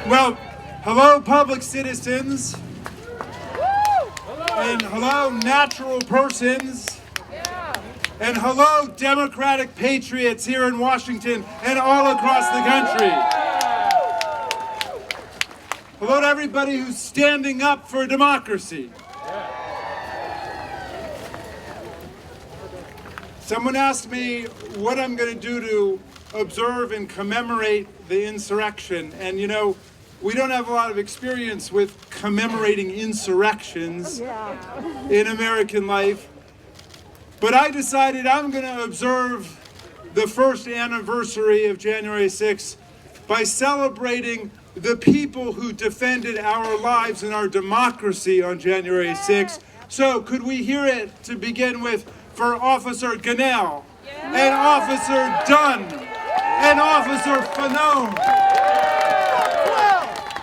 Well, hello, public citizens, and hello, natural persons, and hello, democratic patriots here in Washington and all across the country. Hello to everybody who's standing up for democracy. Someone asked me what I'm going to do to observe and commemorate the insurrection, and you know, we don't have a lot of experience with commemorating insurrections in American life, but I decided I'm going to observe the first anniversary of January 6th by celebrating the people who defended our lives and our democracy on January 6th. So could we hear it to begin with for Officer Gunnell, and Officer Dunn, and Officer Fanone?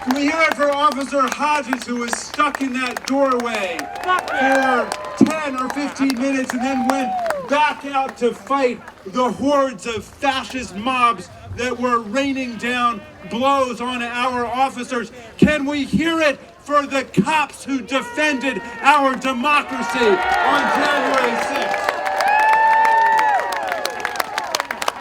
Can we hear it for Officer Hodges, who was stuck in that doorway for 10 or 15 minutes and then went back out to fight the hordes of fascist mobs that were raining down blows on our officers? Can we hear it for the cops who defended our democracy on January 6th?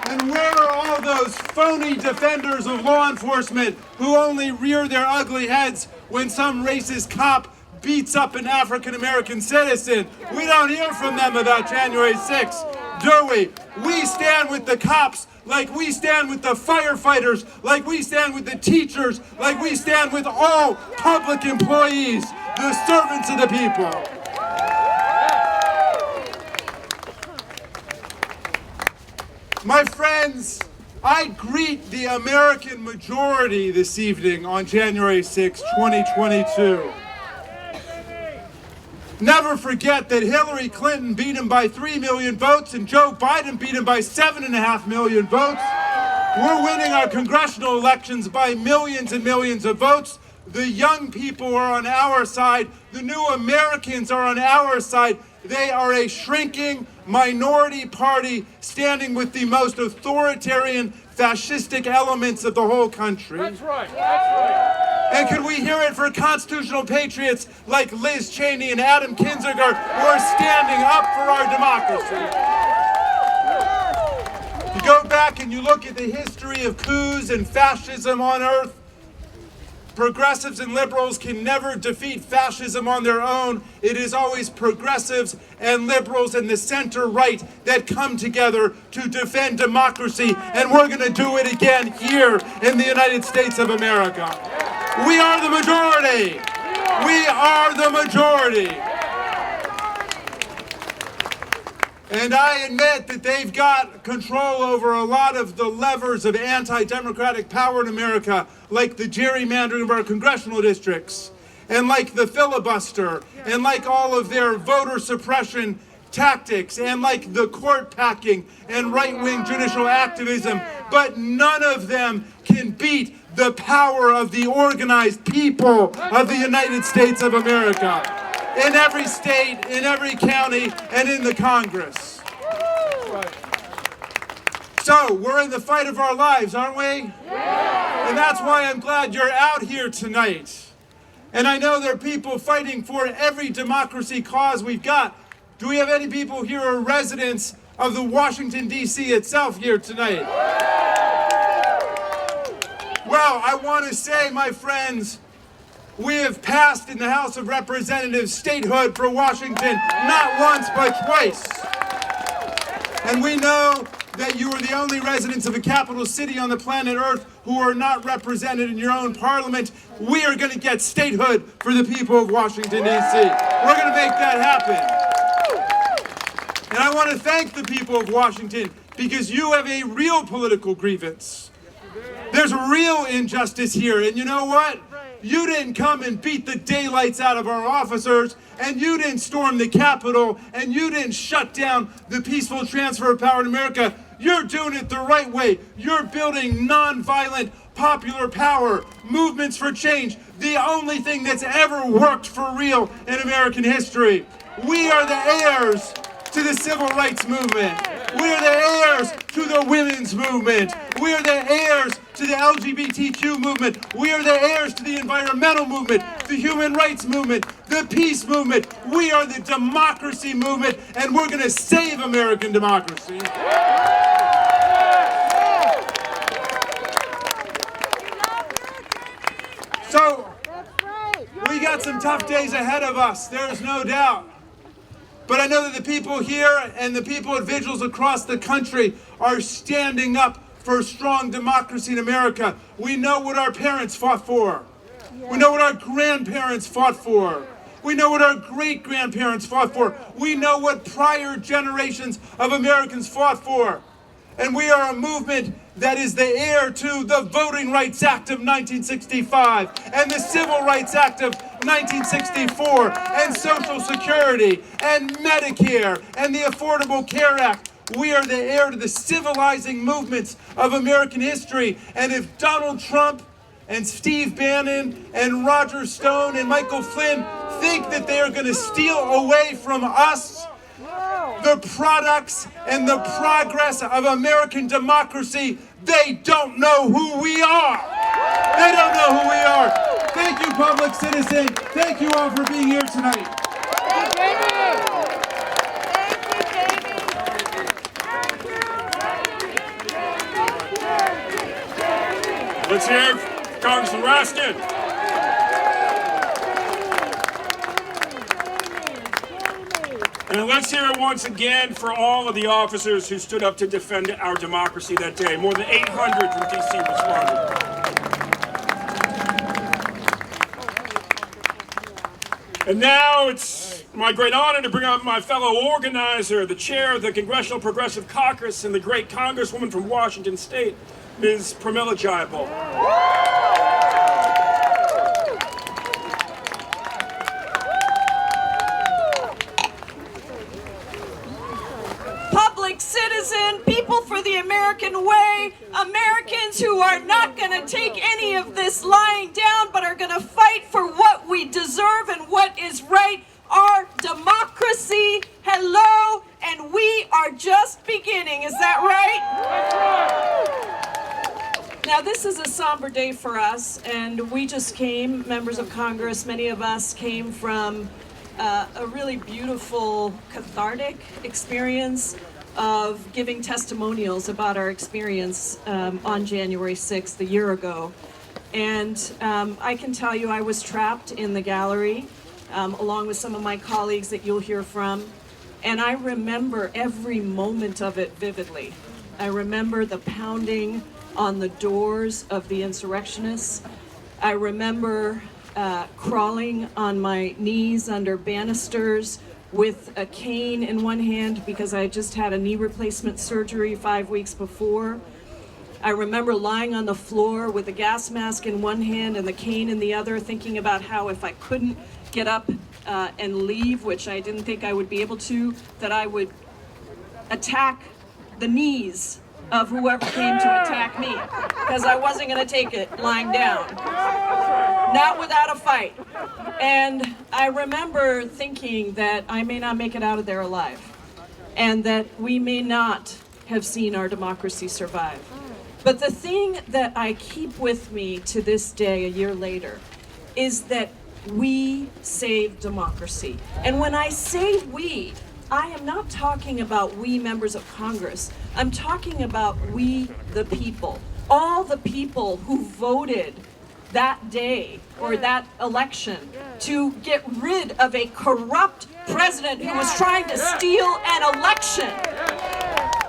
And where are all those phony defenders of law enforcement who only rear their ugly heads when some racist cop beats up an African-American citizen? We don't hear from them about January 6th, do we? We stand with the cops like we stand with the firefighters, like we stand with the teachers, like we stand with all public employees, the servants of the people. My friends, I greet the American majority this evening on January 6, 2022. Never forget that Hillary Clinton beat him by 3 million votes and Joe Biden beat him by 7.5 million votes. We're winning our congressional elections by millions and millions of votes. The young people are on our side. The new Americans are on our side. They are a shrinking minority party standing with the most authoritarian, fascistic elements of the whole country. That's right. That's right. And could we hear it for constitutional patriots like Liz Cheney and Adam Kinzinger, who are standing up for our democracy? You go back and you look at the history of coups and fascism on earth. Progressives and liberals can never defeat fascism on their own. It is always progressives and liberals and the center right that come together to defend democracy. And we're going to do it again here in the United States of America. We are the majority. We are the majority. And I admit that they've got control over a lot of the levers of anti-democratic power in America, like the gerrymandering of our congressional districts, and like the filibuster, and like all of their voter suppression tactics, and like the court packing and right-wing judicial activism. But none of them can beat the power of the organized people of the United States of America. In every state, in every county, and in the Congress. So, we're in the fight of our lives, aren't we? Yeah. And that's why I'm glad you're out here tonight. And I know there are people fighting for every democracy cause we've got. Do we have any people here who are residents of the Washington, D.C. itself here tonight? Well, I want to say, my friends, we have passed in the House of Representatives statehood for Washington, not once but twice. And we know that you are the only residents of a capital city on the planet Earth who are not represented in your own parliament. We are going to get statehood for the people of Washington, D.C. We're going to make that happen. And I want to thank the people of Washington because you have a real political grievance. There's real injustice here, and you know what? You didn't come and beat the daylights out of our officers, and you didn't storm the Capitol, and you didn't shut down the peaceful transfer of power in America. You're doing it the right way. You're building nonviolent popular power, movements for change, the only thing that's ever worked for real in American history. We are the heirs to the civil rights movement. We are the heirs to the women's movement. We are the heirs to the LGBTQ movement. We are the heirs to the environmental movement, the human rights movement, the peace movement. We are the democracy movement, and we're going to save American democracy. So, we got some tough days ahead of us, there's no doubt. But I know that the people here and the people at vigils across the country are standing up for a strong democracy in America. We know what our parents fought for. We know what our grandparents fought for. We know what our great-grandparents fought for. We know what prior generations of Americans fought for. And we are a movement that is the heir to the Voting Rights Act of 1965 and the Civil Rights Act of 1964 and Social Security and Medicare and the Affordable Care Act. We are the heir to the civilizing movements of American history. And if Donald Trump and Steve Bannon and Roger Stone and Michael Flynn think that they are going to steal away from us the products and the progress of American democracy, they don't know who we are. They don't know who we are. Thank you, public citizen. Thank you all for being here tonight. Let's hear Congressman Raskin. And let's hear it once again for all of the officers who stood up to defend our democracy that day. More than 800 from D.C. responded. And now it's my great honor to bring up my fellow organizer, the chair of the Congressional Progressive Caucus and the great Congresswoman from Washington State, Ms. Pramila Jayapal. Citizen, people for the American way, Americans who are not going to take any of this lying down but are going to fight for what we deserve and what is right, our democracy. Hello, and we are just beginning. Is that right? Now, this is a somber day for us, and we just came, members of Congress, many of us came from a really beautiful, cathartic experience of giving testimonials about our experience on January 6th, a year ago. And I can tell you I was trapped in the gallery along with some of my colleagues that you'll hear from. And I remember every moment of it vividly. I remember the pounding on the doors of the insurrectionists. I remember crawling on my knees under banisters with a cane in one hand because I just had a knee replacement surgery 5 weeks before. I remember lying on the floor with a gas mask in one hand and the cane in the other, thinking about how if I couldn't get up and leave, which I didn't think I would be able to, that I would attack the knees of whoever came to attack me, because I wasn't going to take it lying down. Not without a fight. And I remember thinking that I may not make it out of there alive, and that we may not have seen our democracy survive. But the thing that I keep with me to this day, a year later, is that we saved democracy. And when I say we, I am not talking about we members of Congress. I'm talking about we the people. All the people who voted that day or that election to get rid of a corrupt president who was trying to steal an election.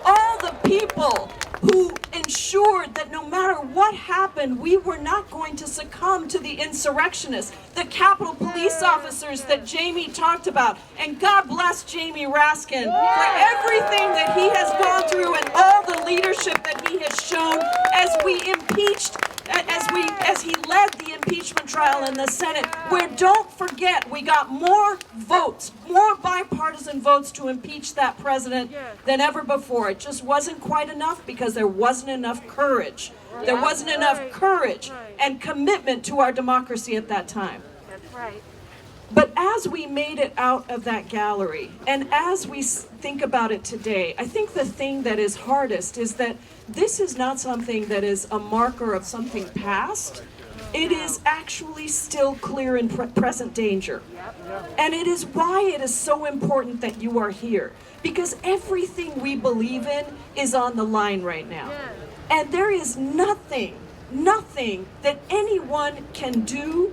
All the people who ensured that no matter what happened, we were not going to succumb to the insurrectionists, the Capitol Police officers that Jamie talked about. And God bless Jamie Raskin for everything that he has gone through and all the leadership that he has shown as we impeached, as he led the impeachment trial in the Senate, where, don't forget, we got more votes, more bipartisan votes to impeach that president than ever before. It just wasn't quite enough because there wasn't enough courage. There wasn't enough courage and commitment to our democracy at that time. That's right. But as we made it out of that gallery, and as we think about it today, I think the thing that is hardest is that this is not something that is a marker of something past. It is actually still clear in present danger. And it is why it is so important that you are here. Because everything we believe in is on the line right now. And there is nothing that anyone can do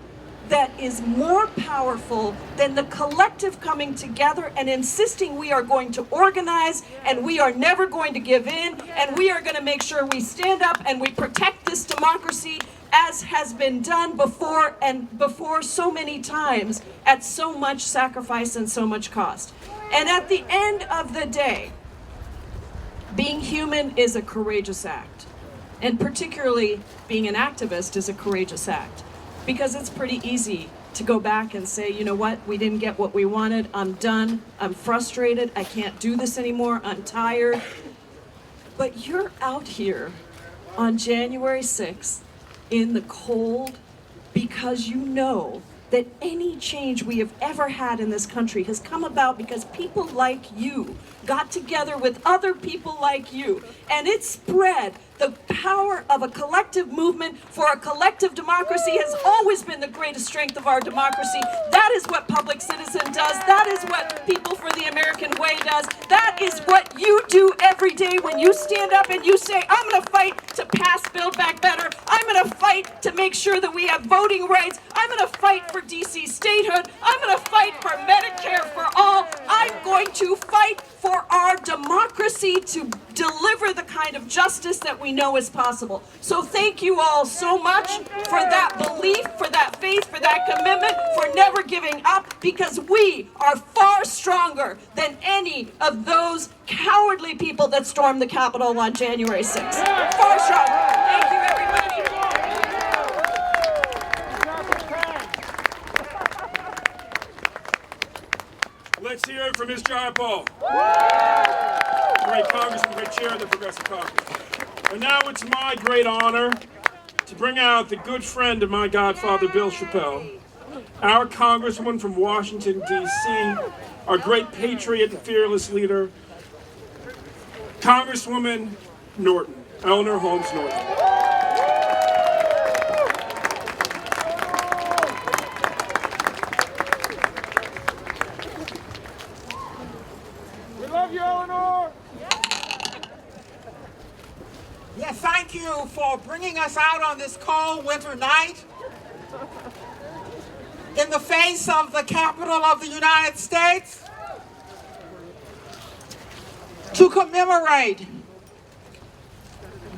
that is more powerful than the collective coming together and insisting we are going to organize and we are never going to give in and we are going to make sure we stand up and we protect this democracy as has been done before and before so many times at so much sacrifice and so much cost. And at the end of the day, being human is a courageous act. And particularly being an activist is a courageous act. Because it's pretty easy to go back and say, you know what, we didn't get what we wanted, I'm done, I'm frustrated, I can't do this anymore, I'm tired. But you're out here on January 6th in the cold because you know that any change we have ever had in this country has come about because people like you got together with other people like you, and it spread. The power of a collective movement for a collective democracy has always been the greatest strength of our democracy. That is what Public Citizen does. That is what People for the American Way does. That is what you do every day when you stand up and you say, I'm going to fight to pass Build Back Better. I'm going to fight to make sure that we have voting rights. I'm going to fight for DC statehood. I'm going to fight for Medicare for all. I'm going to fight for our democracy to deliver the kind of justice that we know is possible. So thank you all so much for that belief, for that faith, for that commitment, for never giving up, because we are far stronger than any of those cowardly people that stormed the Capitol on January 6th. Far stronger. Thank you, everybody. Let's hear it from Ms. Jayapal. Great Congressman, great chair of the Progressive Caucus. And now it's my great honor to bring out the good friend of my godfather, Bill Chappelle, our Congresswoman from Washington, D.C., our great patriot and fearless leader, Congresswoman Norton, Eleanor Holmes Norton. Yeah, thank you for bringing us out on this cold winter night in the face of the Capitol of the United States to commemorate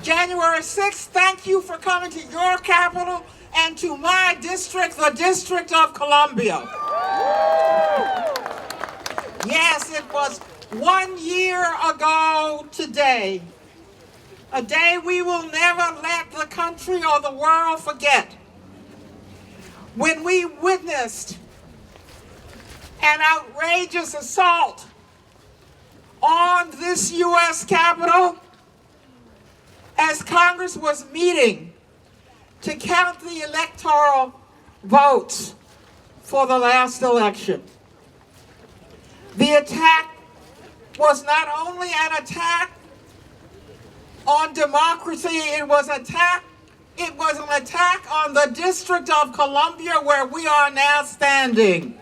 January 6th. Thank you for coming to your capital and to my district, the District of Columbia. Yes, it was 1 year ago today. A day we will never let the country or the world forget. When we witnessed an outrageous assault on this U.S. Capitol as Congress was meeting to count the electoral votes for the last election. The attack was not only an attack on democracy, it was an attack on the District of Columbia where we are now standing.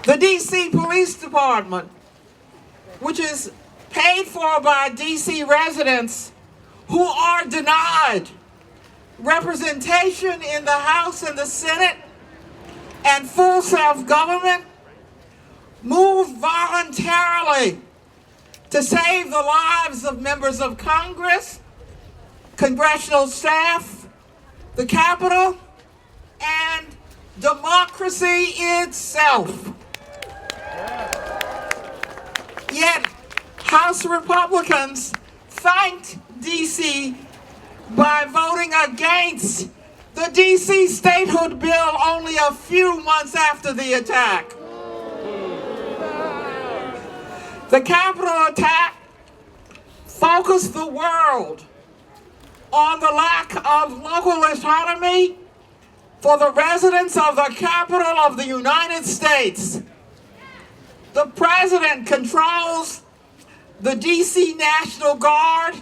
The DC Police Department, which is paid for by DC residents who are denied representation in the House and the Senate and full self-government, moved voluntarily to save the lives of members of Congress, congressional staff, the Capitol, and democracy itself. Yet, House Republicans thanked D.C. by voting against the D.C. Statehood Bill only a few months after the attack. The Capitol attack focused the world on the lack of local autonomy for the residents of the capital of the United States. The president controls the D.C. National Guard,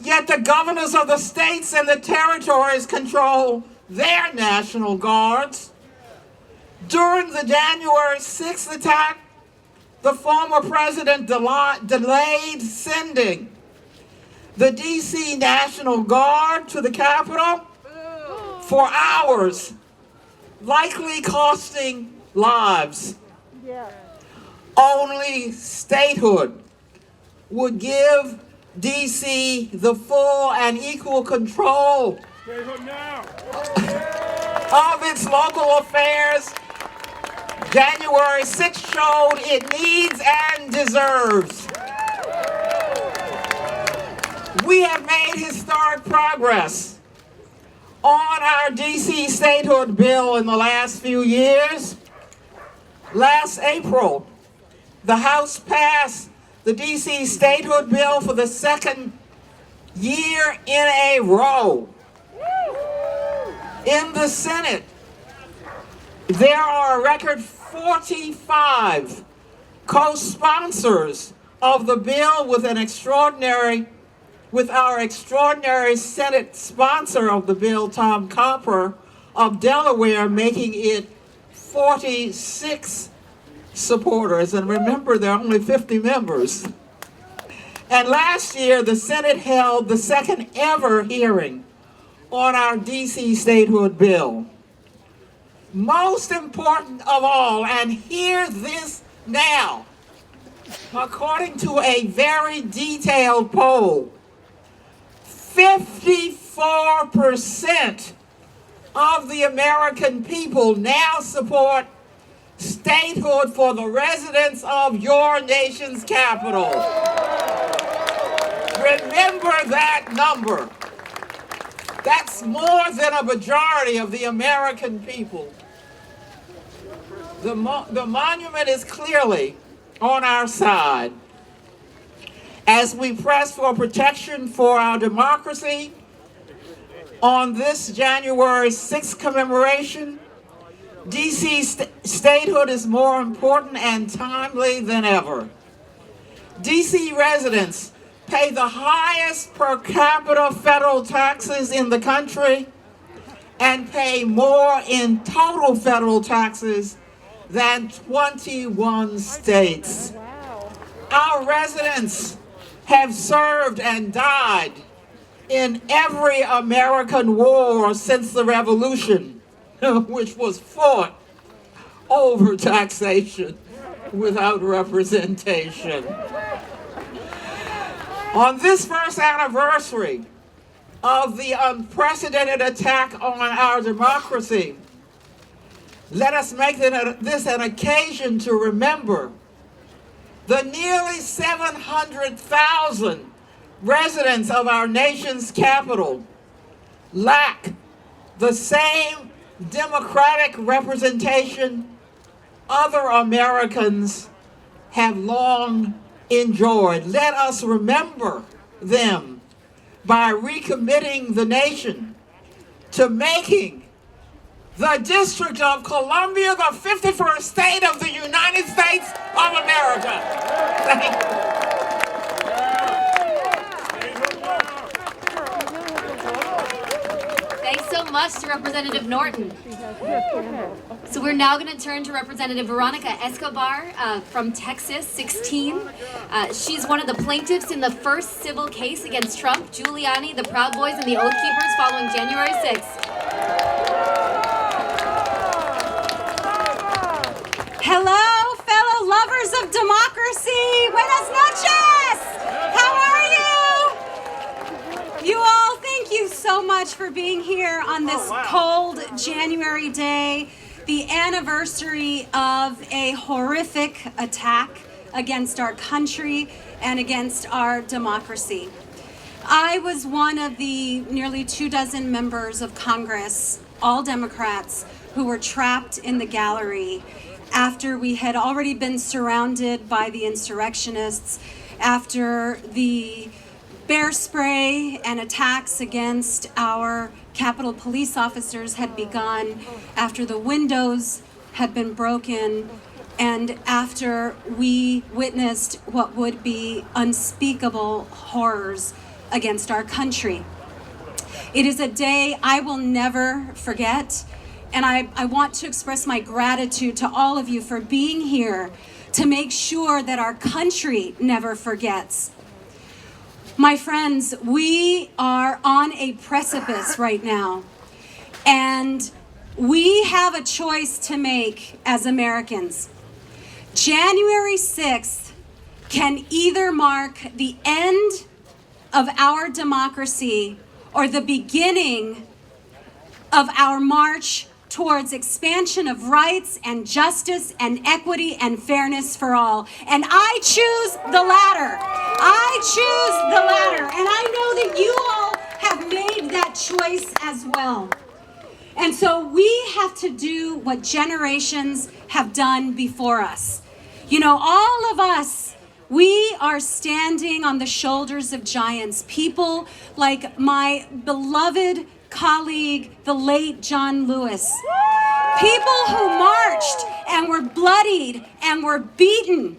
yet the governors of the states and the territories control their National Guards. During the January 6th attack, the former president delayed sending the D.C. National Guard to the Capitol for hours, likely costing lives. Only statehood would give D.C. the full and equal control of its local affairs. January 6th showed it needs and deserves. We have made historic progress on our D.C. Statehood Bill in the last few years. Last April, the House passed the D.C. Statehood Bill for the second year in a row. In the Senate, there are a record 45 co-sponsors of the bill with our extraordinary Senate sponsor of the bill, Tom Copper of Delaware, making it 46 supporters. And remember, there are only 50 members. And last year, the Senate held the second ever hearing on our D.C. Statehood Bill. Most important of all, and hear this now, according to a very detailed poll, 54% of the American people now support statehood for the residents of your nation's capital. Remember that number. That's more than a majority of the American people. The monument is clearly on our side. As we press for protection for our democracy on this January 6th commemoration, D.C. statehood is more important and timely than ever. D.C. residents pay the highest per capita federal taxes in the country and pay more in total federal taxes than 21 states. Our residents have served and died in every American war since the Revolution, which was fought over taxation without representation. On this first anniversary of the unprecedented attack on our democracy, let us make this an occasion to remember the nearly 700,000 residents of our nation's capital lack the same democratic representation other Americans have long enjoyed. Let us remember them by recommitting the nation to making the District of Columbia the 51st state of the United States of America. Thank you. Thanks so much to Representative Norton. So we're now going to turn to Representative Veronica Escobar from Texas 16. She's one of the plaintiffs in the first civil case against Trump, Giuliani, the Proud Boys, and the Oath Keepers following January 6th. Hello, fellow lovers of democracy. Buenas noches. How are you? You all, thank you so much for being here on this cold January day, the anniversary of a horrific attack against our country and against our democracy. I was one of the nearly 24 members of Congress, all Democrats, who were trapped in the gallery after we had already been surrounded by the insurrectionists, after the bear spray and attacks against our Capitol police officers had begun, after the windows had been broken, and after we witnessed what would be unspeakable horrors against our country. It is a day I will never forget, and I want to express my gratitude to all of you for being here to make sure that our country never forgets. My friends, we are on a precipice right now, and we have a choice to make as Americans. January 6th can either mark the end of our democracy or the beginning of our march towards expansion of rights and justice and equity and fairness for all. And I choose the latter. I choose the latter. And I know that you all have made that choice as well. And so we have to do what generations have done before us. You know, all of us, we are standing on the shoulders of giants, people like my beloved colleague, the late John Lewis. People who marched and were bloodied and were beaten.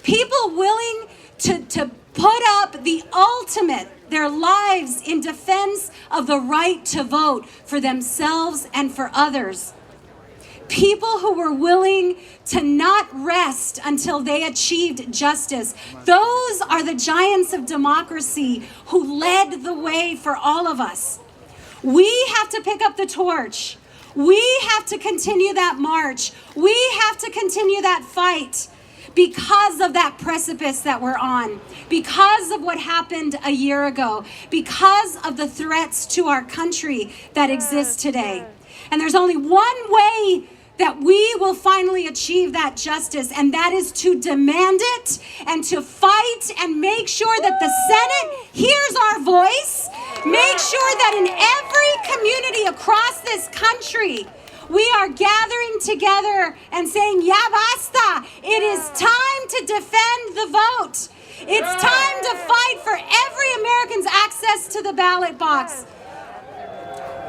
People willing to put up the ultimate, their lives in defense of the right to vote for themselves and for others. People who were willing to not rest until they achieved justice. Those are the giants of democracy who led the way for all of us. We have to pick up the torch. We have to continue that march. We have to continue that fight because of that precipice that we're on, because of what happened a year ago, because of the threats to our country that exist today. And there's only one way that we will finally achieve that justice, and that is to demand it and to fight and make sure that the Senate hears our voice, make sure that in every community across this country, we are gathering together and saying, ya basta, it is time to defend the vote. It's time to fight for every American's access to the ballot box.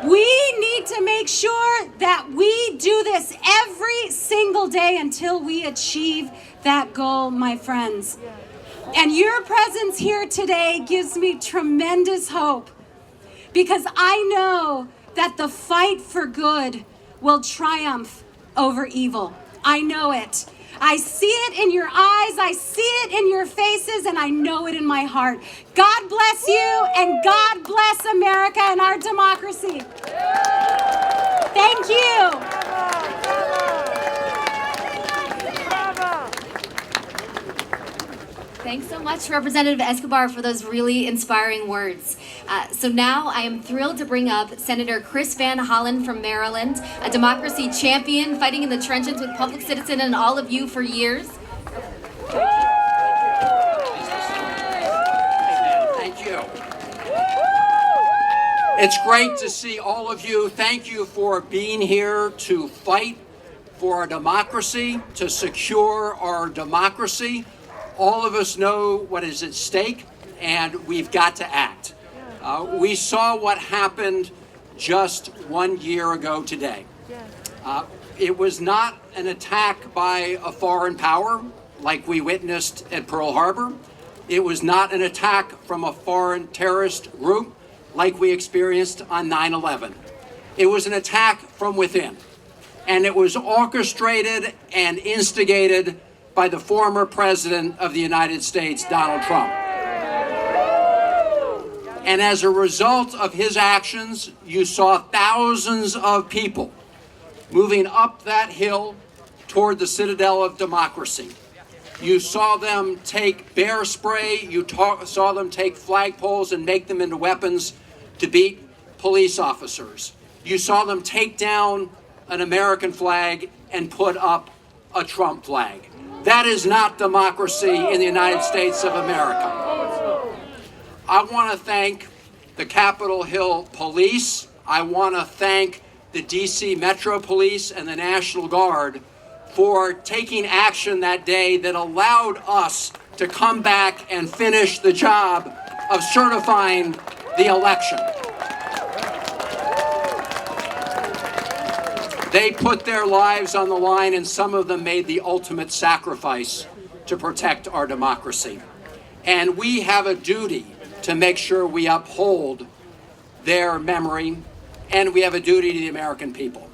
We need to make sure that we do this every single day until we achieve that goal, my friends. And your presence here today gives me tremendous hope, because I know that the fight for good will triumph over evil. I know it. I see it in your eyes, I see it in your faces, and I know it in my heart. God bless you, and God bless America and our democracy. Thank you. Thanks so much, Representative Escobar, for those really inspiring words. So now I am thrilled to bring up Senator Chris Van Hollen from Maryland, a democracy champion fighting in the trenches with Public Citizen and all of you for years. Thank you. It's great to see all of you. Thank you for being here to fight for our democracy, to secure our democracy. All of us know what is at stake, and we've got to act. We saw what happened just 1 year ago today. It was not an attack by a foreign power like we witnessed at Pearl Harbor. It was not an attack from a foreign terrorist group like we experienced on 9/11. It was an attack from within, and it was orchestrated and instigated by the former President of the United States, Donald Trump. And as a result of his actions, you saw thousands of people moving up that hill toward the citadel of democracy. You saw them take bear spray, saw them take flagpoles and make them into weapons to beat police officers. You saw them take down an American flag and put up a Trump flag. That is not democracy in the United States of America. I want to thank the Capitol Hill Police. I want to thank the DC Metro Police and the National Guard for taking action that day that allowed us to come back and finish the job of certifying the election. They put their lives on the line, and some of them made the ultimate sacrifice to protect our democracy. And we have a duty to make sure we uphold their memory, and we have a duty to the American people.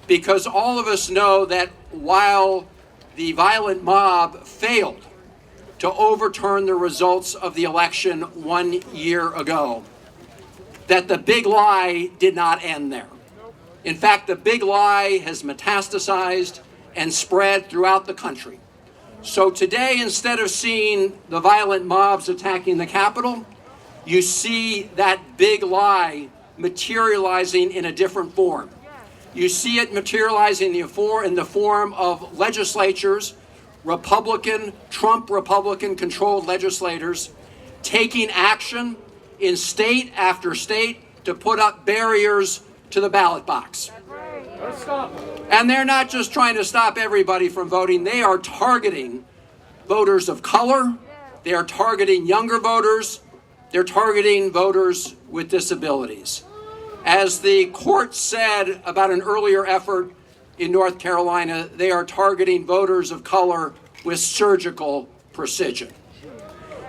Because all of us know that while the violent mob failed to overturn the results of the election 1 year ago, that the big lie did not end there. In fact, the big lie has metastasized and spread throughout the country. So today, instead of seeing the violent mobs attacking the Capitol, you see that big lie materializing in a different form. You see it materializing in the form of legislatures, Trump Republican-controlled legislators, taking action in state after state to put up barriers to the ballot box. And they're not just trying to stop everybody from voting, they are targeting voters of color, they are targeting younger voters, they're targeting voters with disabilities. As the court said about an earlier effort in North Carolina, they are targeting voters of color with surgical precision.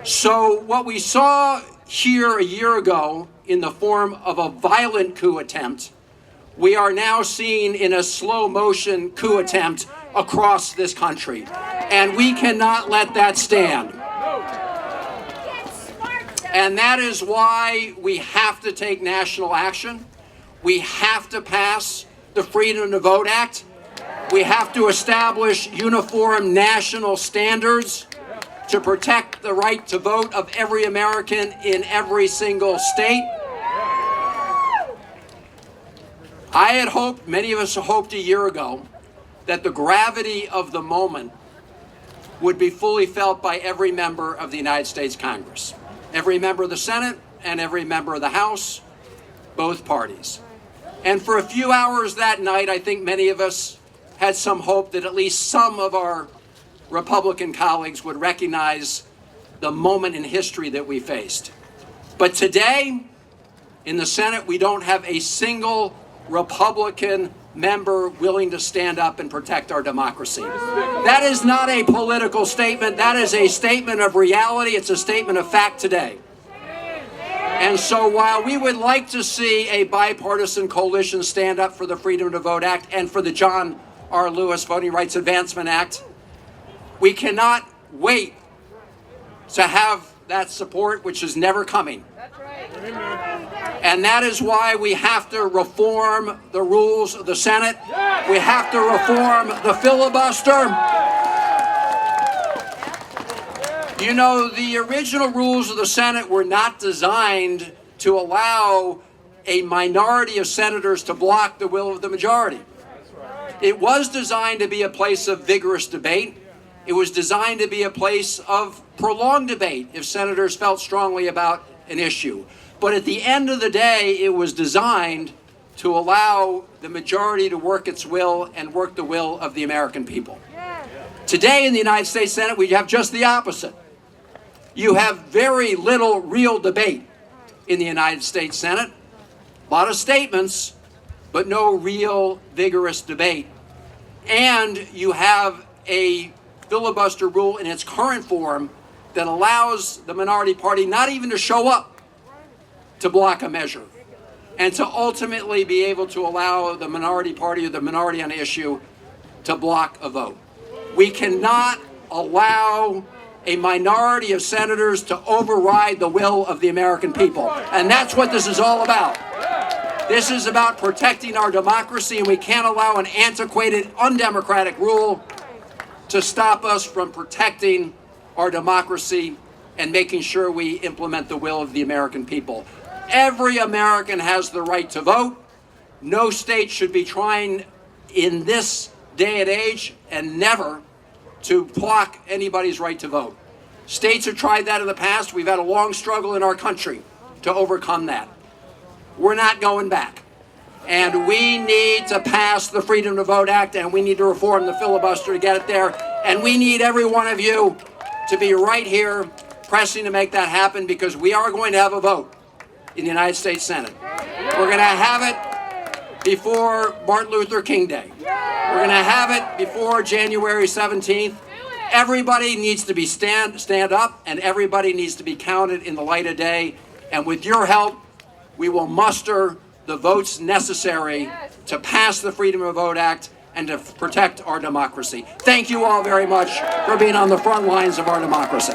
So what we saw here a year ago in the form of a violent coup attempt, we are now seeing in a slow motion coup attempt across this country. And we cannot let that stand. And that is why we have to take national action. We have to pass the Freedom to Vote Act. We have to establish uniform national standards to protect the right to vote of every American in every single state. I had hoped, many of us hoped a year ago, that the gravity of the moment would be fully felt by every member of the United States Congress, every member of the Senate and every member of the House, both parties. And for a few hours that night, I think many of us had some hope that at least some of our Republican colleagues would recognize the moment in history that we faced. But today, in the Senate, we don't have a single Republican member willing to stand up and protect our democracy. That is not a political statement. That is a statement of reality. It's a statement of fact today. And so while we would like to see a bipartisan coalition stand up for the Freedom to Vote Act and for the John R. Lewis Voting Rights Advancement Act, we cannot wait to have that support, which is never coming. And that is why we have to reform the rules of the Senate. We have to reform the filibuster. You know, the original rules of the Senate were not designed to allow a minority of senators to block the will of the majority. It was designed to be a place of vigorous debate. It was designed to be a place of prolonged debate if senators felt strongly about an issue. But at the end of the day, it was designed to allow the majority to work its will and work the will of the American people. Today in the United States Senate, we have just the opposite. You have very little real debate in the United States Senate. A lot of statements, but no real vigorous debate. And you have a filibuster rule in its current form that allows the minority party not even to show up to block a measure and to ultimately be able to allow the minority party or the minority on an issue to block a vote. We cannot allow a minority of senators to override the will of the American people. And that's what this is all about. This is about protecting our democracy, and we can't allow an antiquated, undemocratic rule to stop us from protecting our democracy and making sure we implement the will of the American people. Every American has the right to vote. No state should be trying in this day and age, and never, to block anybody's right to vote. States have tried that in the past. We've had a long struggle in our country to overcome that. We're not going back. And we need to pass the Freedom to Vote Act, and we need to reform the filibuster to get it there. And we need every one of you to be right here pressing to make that happen, because we are going to have a vote in the United States Senate. We're going to have it before Martin Luther King Day. We're going to have it before January 17th. Everybody needs to be stand up, and everybody needs to be counted in the light of day. And with your help, we will muster the votes necessary to pass the Freedom of Vote Act and to protect our democracy. Thank you all very much for being on the front lines of our democracy.